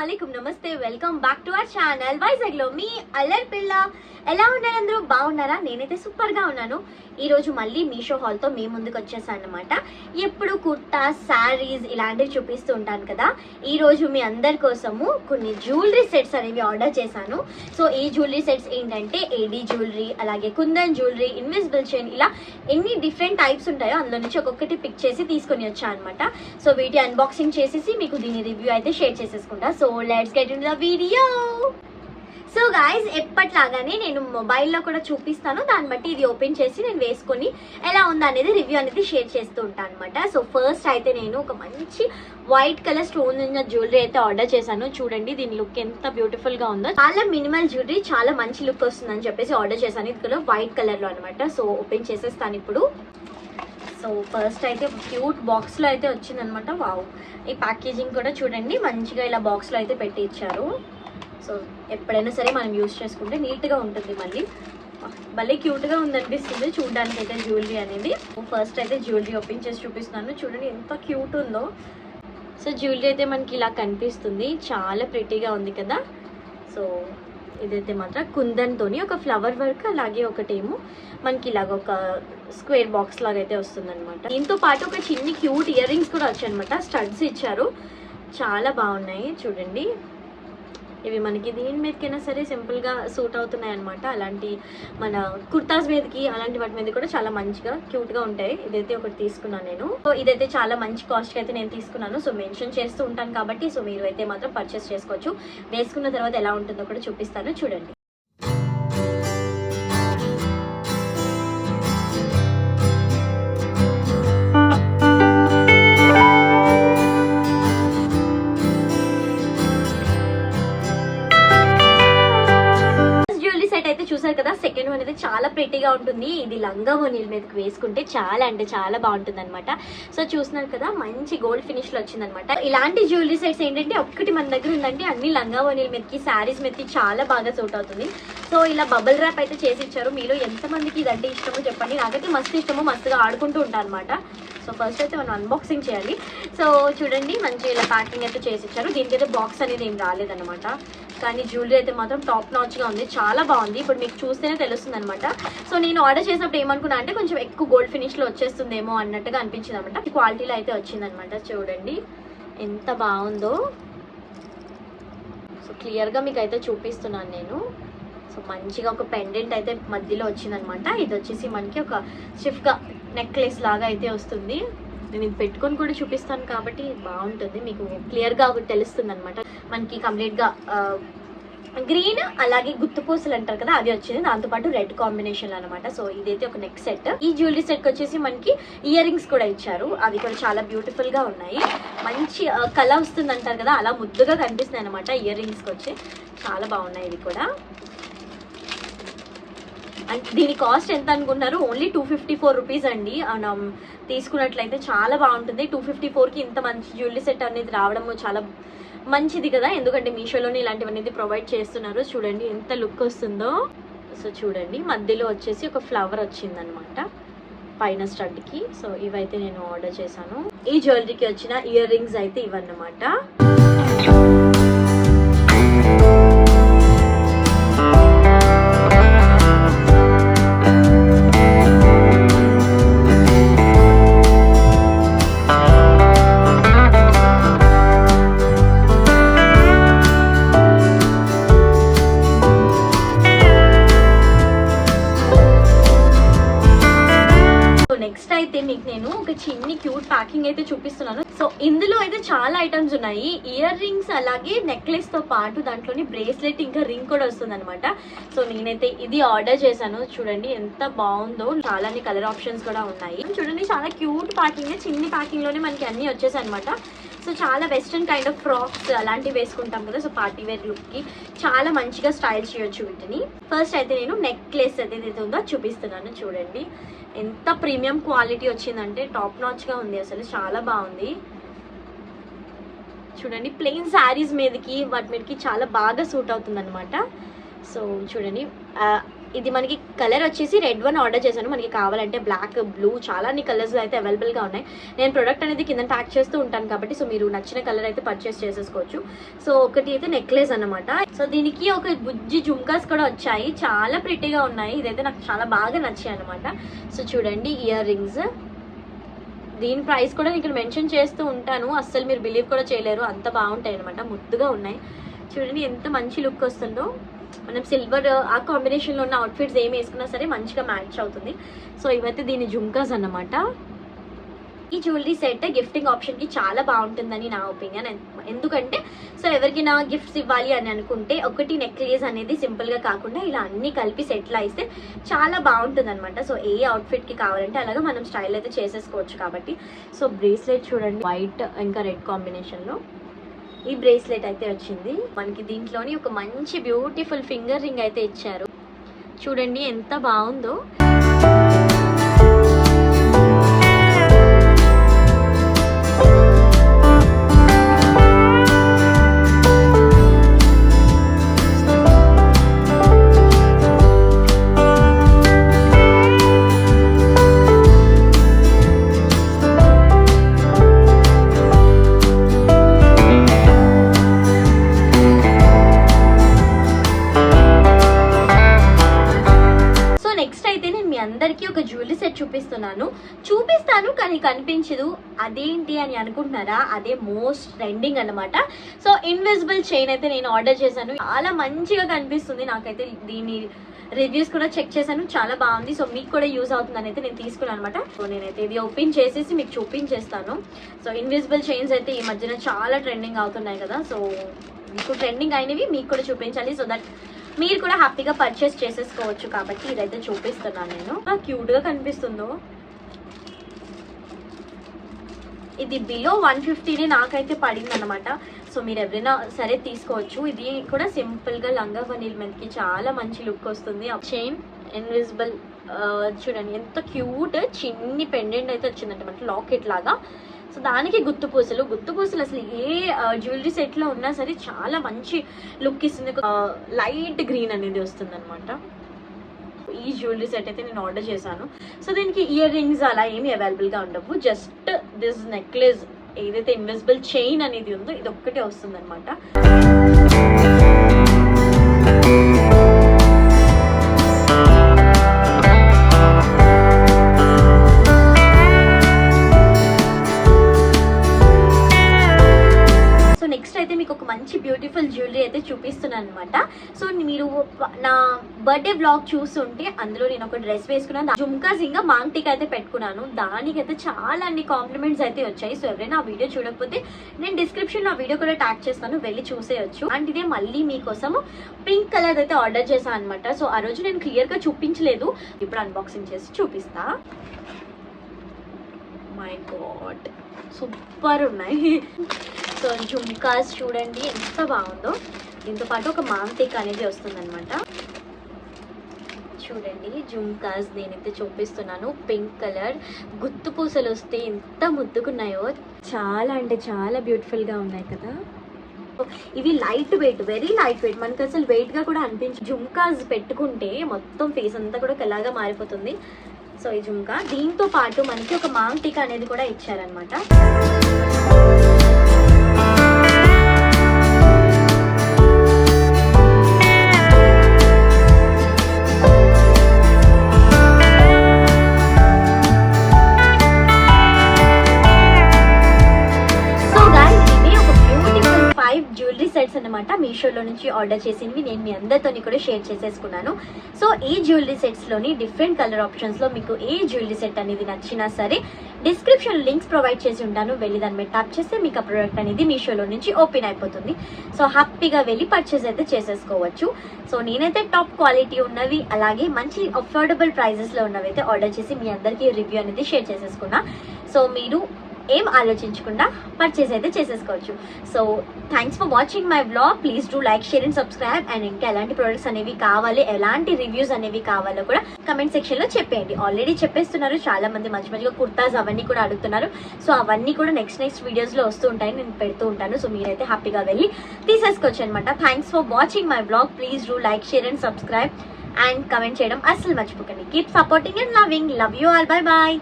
అస్సలాముఅలైకుం నమస్తే welcome back to our channel Vizag లో మీ అల్లరి పిల్ల. ఎలా ఉన్నారు అందరూ? బాగున్నారా? నేనైతే సూపర్ గా ఉన్నాను. ఈ రోజు మళ్ళీ మీషో హాల్ తో మీ ముందుకు వచ్చేసాను అనమాట. ఎప్పుడు కుర్తా శారీస్ ఇలాంటివి చూపిస్తూ ఉంటాను కదా. ఈ రోజు మీ అందరి కోసము కొన్ని జ్యువెలరీ సెట్స్ అనేవి ఆర్డర్ చేశాను. సో ఈ జ్యువెలరీ సెట్స్ ఏంటంటే ఏడీ జ్యువెలరీ, అలాగే కుందన్ జ్యువెలరీ, ఇన్విజిబుల్ చైన్, ఇలా ఎన్ని డిఫరెంట్ టైప్స్ ఉంటాయో అందులో నుంచి ఒక్కొక్కటి పిక్ చేసి తీసుకొని వచ్చాను అనమాట. సో వీటి అన్బాక్సింగ్ చేసేసి మీకు దీని రివ్యూ అయితే షేర్ చేసేసుకుంటా. So let's get in the video. So guys, ఎప్పట్లాగానే నేను మొబైల్లో కూడా చూపిస్తాను, దాన్ని బట్టి ఇది ఓపెన్ చేసి నేను వేసుకొని ఎలా ఉందా అనేది రివ్యూ అనేది షేర్ చేస్తూ ఉంటాను అనమాట. సో ఫస్ట్ అయితే నేను ఒక మంచి వైట్ కలర్ స్టోన్ ఉన్న జ్యువెలరీ అయితే ఆర్డర్ చేశాను. చూడండి దీని లుక్ ఎంత బ్యూటిఫుల్ గా ఉందో. చాలా మినిమల్ జ్యువెలరీ, చాలా మంచి లుక్ వస్తుందని చెప్పేసి ఆర్డర్ చేశాను. ఇది కూడా వైట్ కలర్ లో అనమాట. సో ఓపెన్ చేసేస్తాను ఇప్పుడు. సో ఫస్ట్ అయితే క్యూట్ బాక్స్లో అయితే వచ్చిందనమాట. వావ్, ఈ ప్యాకేజింగ్ కూడా చూడండి, మంచిగా ఇలా బాక్స్లో అయితే పెట్టి ఇచ్చారు. సో ఎప్పుడైనా సరే మనం యూజ్ చేసుకుంటే నీట్గా ఉంటుంది. మళ్ళీ క్యూట్గా ఉందనిపిస్తుంది చూడడానికి అయితే జ్యువెలరీ అనేది. ఫస్ట్ అయితే జ్యువెలరీ ఓపెన్ చేసి చూపిస్తున్నాను. చూడండి ఎంత క్యూట్ ఉందో. సో జ్యువెలరీ అయితే మనకి ఇలా కనిపిస్తుంది, చాలా ప్రిటీగా ఉంది కదా. సో ఇదైతే మాత్రం కుందన్తోని ఒక ఫ్లవర్ వర్క్, అలాగే ఒకటేమో మనకి ఇలాగ ఒక స్క్వేర్ బాక్స్ లాగా అయితే వస్తుంది అనమాట. దీంతో పాటు ఒక చిన్ని క్యూట్ ఇయర్ రింగ్స్ కూడా వచ్చాయి అనమాట. స్టడ్స్ ఇచ్చారు, చాలా బాగున్నాయి చూడండి. ఇవి మనకి దీని మీదకైనా సరే సింపుల్గా సూట్ అవుతున్నాయి అనమాట. అలాంటి మన కుర్తాస్ మీదకి అలాంటి వాటి మీద కూడా చాలా మంచిగా క్యూట్గా ఉంటాయి. ఇదైతే ఒకటి తీసుకున్నాను నేను. సో ఇదైతే చాలా మంచి కాస్ట్కి అయితే నేను తీసుకున్నాను. సో మెన్షన్ చేస్తూ ఉంటాను కాబట్టి సో మీరు అయితే మాత్రం పర్చేస్ చేసుకోవచ్చు. వేసుకున్న తర్వాత ఎలా ఉంటుందో కూడా చూపిస్తాను చూడండి. అయితే చూసారు కదా, సెకండ్ వన్ అయితే చాలా ప్రిటీగా ఉంటుంది. ఇది లంగా ఓనీల మీదకి వేసుకుంటే చాలా అంటే చాలా బాగుంటుంది అనమాట. సో చూస్తున్నారు కదా, మంచి గోల్డ్ ఫినిష్ లో వచ్చింది అనమాట. ఇలాంటి జ్యువెలరీ సెట్స్ ఏంటంటే ఒక్కటి మన దగ్గర ఉందంటే అన్ని లంగా ఓనీల మీదకి, శారీస్ మీదకి చాలా బాగా సూట్ అవుతుంది. సో ఇలా బబుల్ ర్యాప్ అయితే చేసి ఇచ్చారు. మీలో ఎంతమందికి ఇదంటే ఇష్టమో చెప్పండి. నాకైతే మస్తు ఇష్టమో, మస్తుగా ఆడుకుంటూ ఉంటాను అనమాట. సో ఫస్ట్ అయితే మనం అన్బాక్సింగ్ చేయాలి. సో చూడండి, మంచి ఇలా ప్యాకింగ్ అయితే చేసి ఇచ్చారు. దీనికైతే బాక్స్ అనేది ఏం రాలేదన్నమాట. కానీ జ్యువెలరీ అయితే మాత్రం టాప్ నాచ్గా ఉంది, చాలా బాగుంది. ఇప్పుడు మీకు చూస్తేనే తెలుస్తుంది అనమాట. సో నేను ఆర్డర్ చేసినప్పుడు ఏమనుకున్నా అంటే కొంచెం ఎక్కువ గోల్డ్ ఫినిష్లో వచ్చేస్తుందేమో అన్నట్టుగా అనిపించింది అనమాట. క్వాలిటీలో అయితే వచ్చిందనమాట. చూడండి ఎంత బాగుందో. సో క్లియర్గా మీకు అయితే చూపిస్తున్నాను నేను. సో మంచిగా ఒక పెండెంట్ అయితే మధ్యలో వచ్చిందనమాట. ఇది వచ్చేసి మనకి ఒక స్టిఫ్గా నెక్లెస్ లాగా అయితే వస్తుంది. నేను ఇది పెట్టుకొని కూడా చూపిస్తాను కాబట్టి బాగుంటుంది, మీకు క్లియర్గా తెలుస్తుంది అనమాట. మనకి కంప్లీట్గా గ్రీన్ అలాగే గుత్తుపూసలు అంటారు కదా, అది వచ్చింది. దాంతోపాటు రెడ్ కాంబినేషన్ అనమాట. సో ఇదైతే ఒక నెక్ సెట్. ఈ జ్యువెలరీ సెట్ వచ్చేసి మనకి ఇయర్ రింగ్స్ కూడా ఇచ్చారు. అవి కూడా చాలా బ్యూటిఫుల్ గా ఉన్నాయి. మంచి కళ వస్తుంది అంటారు కదా, అలా ముద్దుగా కనిపిస్తున్నాయి అనమాట. ఇయర్ రింగ్స్ వచ్చి చాలా బాగున్నాయి. ఇది కూడా దీని కాస్ట్ ఎంత అనుకున్నారు? ఓన్లీ 254 రూపీస్ అండి. మనం తీసుకున్నట్లయితే చాలా బాగుంటుంది. 254కి ఇంత మంచి జ్యువెలరీ సెట్ అనేది రావడము చాలా మంచిది కదా, ఎందుకంటే మీషోలోనే ఇలాంటివన్నీ ప్రొవైడ్ చేస్తున్నారు. చూడండి ఎంత లుక్ వస్తుందో. సో చూడండి, మధ్యలో వచ్చేసి ఒక ఫ్లవర్ వచ్చిందనమాట పైన స్టడ్కి. సో ఇవైతే నేను ఆర్డర్ చేశాను. ఈ జ్యువెలరీకి వచ్చిన ఇయర్ రింగ్స్ అయితే ఇవన్నమాట. నెక్స్ట్ అయితే మీకు నేను ఒక చిన్ని క్యూట్ ప్యాకింగ్ అయితే చూపిస్తున్నాను. సో ఇందులో అయితే చాలా ఐటమ్స్ ఉన్నాయి. ఇయర్ రింగ్స్ అలాగే నెక్లెస్ తో పాటు దాంట్లోని బ్రేస్లెట్ ఇంకా రింగ్ కూడా వస్తుంది అనమాట. సో నేనైతే ఇది ఆర్డర్ చేశాను. చూడండి ఎంత బాగుందో. చాలానే కలర్ ఆప్షన్స్ కూడా ఉన్నాయి. చూడండి చాలా క్యూట్ ప్యాకింగ్, చిన్ని ప్యాకింగ్ లోనే మనకి అన్ని వచ్చేసాయి అనమాట. సో చాలా వెస్ట్రన్ కైండ్ ఆఫ్ ఫ్రాక్స్ అలాంటివి వేసుకుంటాం కదా, సో పార్టీ వేర్ లుక్ కి చాలా మంచిగా స్టైల్ చేయొచ్చు వీటిని. ఫస్ట్ అయితే నేను నెక్లెస్ ఏదైతే ఉందో చూపిస్తున్నాను. చూడండి ఎంత ప్రీమియం క్వాలిటీ వచ్చిందంటే టాప్ నాచ్ గా ఉంది, అసలు చాలా బాగుంది. చూడండి ప్లెయిన్ శారీస్ మీదకి వాటి మీదకి చాలా బాగా సూట్ అవుతుంది అనమాట. సో చూడండి ఇది మనకి కలర్ వచ్చేసి రెడ్ వన్ ఆర్డర్ చేశాను. మనకి కావాలంటే బ్లాక్, బ్లూ చాలా అన్ని కలర్స్ అయితే అవైలబుల్గా ఉన్నాయి. నేను ప్రొడక్ట్ అనేది కింద ట్యాగ్ చేస్తూ ఉంటాను కాబట్టి సో మీరు నచ్చిన కలర్ అయితే పర్చేస్ చేసేసుకోవచ్చు. సో ఒకటి అయితే నెక్లెస్ అన్నమాట. సో దీనికి ఒక బుజ్జి జుమ్కాస్ కూడా వచ్చాయి, చాలా ప్రిటీగా ఉన్నాయి. ఇదైతే నాకు చాలా బాగా నచ్చాయి అనమాట. సో చూడండి ఇయర్ రింగ్స్, దీని ప్రైస్ కూడా ఇక్కడ మెన్షన్ చేస్తూ ఉంటాను, అస్సలు మీరు బిలీవ్ కూడా చేయలేరు, అంత బాగుంటాయి అనమాట. ముద్దుగా ఉన్నాయి చూడండి, ఎంత మంచి లుక్ వస్తుందో. మనం సిల్వర్ ఆ కాంబినేషన్లో ఉన్న అవుట్ఫిట్స్ ఏమి వేసుకున్నా సరే మంచిగా మ్యాచ్ అవుతుంది. సో ఇవైతే దీని జుమ్కాస్ అన్నమాట. ఈ జ్యువెలరీ సెట్ గిఫ్టింగ్ ఆప్షన్కి చాలా బాగుంటుందని నా ఒపీనియన్. ఎందుకంటే సో ఎవరికైనా గిఫ్ట్స్ ఇవ్వాలి అని అనుకుంటే ఒకటి నెక్లెస్ అనేది సింపుల్గా కాకుండా ఇలా అన్నీ కలిపి సెట్లో ఇస్తే చాలా బాగుంటుంది అనమాట. సో ఏ అవుట్ఫిట్కి కావాలంటే అలాగా మనం స్టైల్ అయితే చేసేసుకోవచ్చు కాబట్టి. సో బ్రేస్లెట్ చూడండి, వైట్ ఇంకా రెడ్ కాంబినేషన్లో ఈ బ్రేస్లెట్ అయితే వచ్చింది మనకి. దీంట్లోని ఒక మంచి బ్యూటిఫుల్ ఫింగర్ రింగ్ అయితే ఇచ్చారు చూడండి, ఎంత బాగుందో. అందరికీ ఒక జ్యువెలరీ సెట్ చూపిస్తాను కానీ కనిపించదు, అదేంటి అని అనుకుంటున్నారా? అదే మోస్ట్ ట్రెండింగ్ అన్నమాట. సో ఇన్విజిబుల్ చైన్ అయితే నేను ఆర్డర్ చేశాను, చాలా మంచిగా కనిపిస్తుంది నాకైతే. దీని రివ్యూస్ కూడా చెక్ చేశాను, చాలా బాగుంది. సో మీకు కూడా యూజ్ అవుతుందని అయితే నేను తీసుకున్నాను అనమాట. సో నేనైతే ఇది ఓపెన్ చేసేసి మీకు చూపించేస్తాను. సో ఇన్విజిబుల్ చైన్స్ అయితే ఈ మధ్యన చాలా ట్రెండింగ్ అవుతున్నాయి కదా. సో మీకు ట్రెండింగ్ అయినవి మీకు కూడా చూపించాలి, సో దట్ మీరు కూడా హ్యాపీగా పర్చేస్ చేసేసుకోవచ్చు. కాబట్టి ఇదైతే చూపిస్తున్నాను నేను. క్యూట్గా కనిపిస్తుందో. ఇది బిలో 150 నాకైతే పడింది అనమాట. సో మీరు ఎవరైనా సరే తీసుకోవచ్చు. ఇది కూడా సింపుల్గా లంగా వనీల్ మీదకి చాలా మంచి లుక్ వస్తుంది. చైన్ ఇన్విజిబుల్ చూడండి ఎంత క్యూట్, చిన్ని పెండెంట్ అయితే వచ్చిందంట లాకెట్ లాగా. సో దానికి గుత్తు పూసలు అసలు ఏ జ్యువెలరీ సెట్లో ఉన్నా సరే చాలా మంచి లుక్ ఇస్తుంది. లైట్ గ్రీన్ అనేది వస్తుంది అనమాట. ఈ జ్యువెలరీ సెట్ అయితే నేను ఆర్డర్ చేశాను. సో దీనికి ఇయర్ రింగ్స్ అలా ఏమి అవైలబుల్గా ఉండవు, జస్ట్ దిస్ నెక్లెస్ ఏదైతే ఇన్విజిబుల్ చైన్ అనేది ఉందో ఇది ఒక్కటే వస్తుంది అనమాట. మీకు ఒక మంచి బ్యూటిఫుల్ జ్యువెలరీ అయితే చూపిస్తున్నాను అనమాట. సో మీరు నా బర్త్డే వ్లాగ్ చూస్తుంటే అందులో నేను ఒక డ్రెస్ వేసుకున్నాను, జుమ్కాస్ ఇంకా మాంగ్టిక్ అయితే పెట్టుకున్నాను. దానికైతే చాలా అన్ని కాంప్లిమెంట్స్ అయితే వచ్చాయి. సో ఎవరైనా ఆ వీడియో చూడకపోతే నేను డిస్క్రిప్షన్ ఆ వీడియో కూడా ట్యాగ్ చేస్తాను, వెళ్ళి చూసేయచ్చు. అండ్ ఇదే మళ్ళీ మీకోసం పింక్ కలర్ అయితే ఆర్డర్ చేశాను అనమాట. సో ఆ రోజు నేను క్లియర్గా చూపించలేదు, ఇప్పుడు అన్బాక్సింగ్ చేసి చూపిస్తా. మై గాడ్ సూపర్ ఉన్నాయి. సో జుమ్కాస్ చూడండి ఎంత బాగుందో. దీంతో పాటు ఒక మాంగ్టిక్ అనేది వస్తుందన్నమాట. చూడండి జుమ్కాస్ నేనైతే చూపిస్తున్నాను, పింక్ కలర్ గుత్తు పూసలు వస్తే ఎంత ముద్దుకున్నాయో, చాలా అంటే చాలా బ్యూటిఫుల్గా ఉన్నాయి కదా. ఇవి light weight, very light weight, మనకు అసలు వెయిట్గా కూడా అనిపించు. జుమ్కాస్ పెట్టుకుంటే మొత్తం ఫేస్ అంతా కూడా కలాగా మారిపోతుంది. సో ఈ జుమ్కా దీంతో పాటు మనకి ఒక మాంగ్టిక్ అనేది కూడా ఇచ్చారనమాట. జ్యువెలరీ సెట్స్ అనమాట, మీషోలో నుంచి ఆర్డర్ చేసినవి నేను మీ అందరితో కూడా షేర్ చేసేసుకున్నాను. సో ఈ జ్యువెలరీ సెట్స్లోని డిఫరెంట్ కలర్ ఆప్షన్స్లో మీకు ఏ జ్యువెలరీ సెట్ అనేది నచ్చినా సరే డిస్క్రిప్షన్ లింక్స్ ప్రొవైడ్ చేసి ఉంటాను, వెళ్ళి దాని మీద ట్యాప్ చేస్తే మీకు ఆ ప్రోడక్ట్ అనేది మీషోలో నుంచి ఓపెన్ అయిపోతుంది. సో హ్యాపీగా వెళ్ళి పర్చేస్ అయితే చేసేసుకోవచ్చు. సో నేనైతే టాప్ క్వాలిటీ ఉన్నవి అలాగే మంచి అఫోర్డబుల్ ప్రైజెస్లో ఉన్నవి అయితే ఆర్డర్ చేసి మీ అందరికీ రివ్యూ అనేది షేర్ చేసేసుకున్నా. సో మీరు ఏం ఆలోచించకుండా పర్చేస్ అయితే చేసేసుకోవచ్చు. So thanks for watching my vlog. Please do like, share and subscribe. And ఇంకా ఎలాంటి ప్రొడక్ట్స్ అనేవి కావాలి, ఎలాంటి రివ్యూస్ అనేవి కావాలో కూడా కమెంట్ సెక్షన్లో చెప్పేయండి. ఆల్రెడీ చెప్పేస్తున్నారు చాలా మంది, మంచి మంచిగా కుర్తాస్ అవన్నీ కూడా అడుగుతున్నారు. సో అవన్నీ కూడా నెక్స్ట్ వీడియోస్లో వస్తూ ఉంటాయి, నేను పెడుతూ ఉంటాను. సో మీరైతే హ్యాపీగా వెళ్ళి తీసేసుకోవచ్చు అనమాట. Thanks for watching my vlog. Please do like, share and subscribe. And comment చేయడం అస్సలు మర్చిపోకండి. Keep supporting and loving. Love you all. Bye bye.